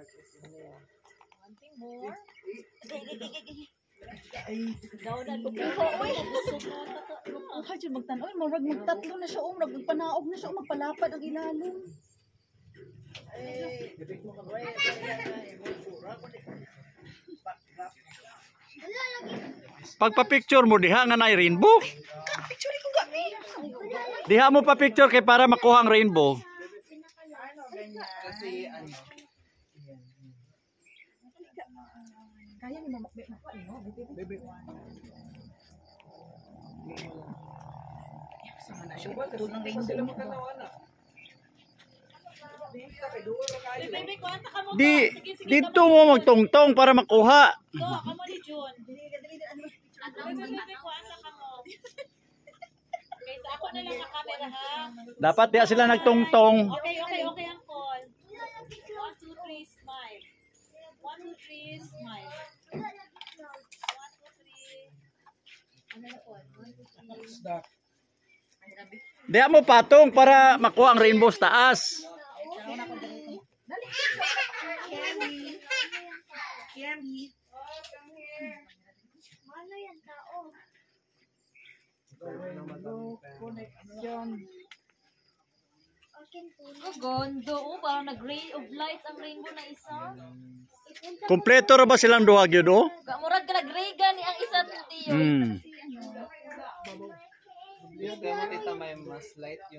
Wanting more? Daw na Ay, dyan magtanaw. Marag magtatlo na siya. Magpanaog na siya. Magpalapad ang ilalim. Pagpa-picture mo, diha nga na rainbow. Picture ko gami. Diha mo pa picture kay para makuha ang rainbow. kasi ano. Kaya ni mamakbit na pa. Bebe. Sama na siya. Tulong rin sila makalawa na. Bebe, kuwanta ka mo ba? Di Sige, sige, dito mo magtungtong para makuha. Go, kamo ni Jun. Bebe, kuwanta ka mo. Okay, so ako na lang ang camera ha. Dapat diha sila nagtungtong. Okay, Uncle. 1, 2, 3, smile. 1, 2, 3, smile. 1, 2, 3. Ano na po? 1, 2, 3. Diha mo patong para makuha ang rainbow sa taas. Candy. Ano yan tao? Connection. Gondo, parang nag-ray of light ang rainbow na isa. Kompleto ra ba silang duha gyud oh? Murag ka nag-ray gani ang isa tiyo. Hmm. Yung gamit ito may mas light yung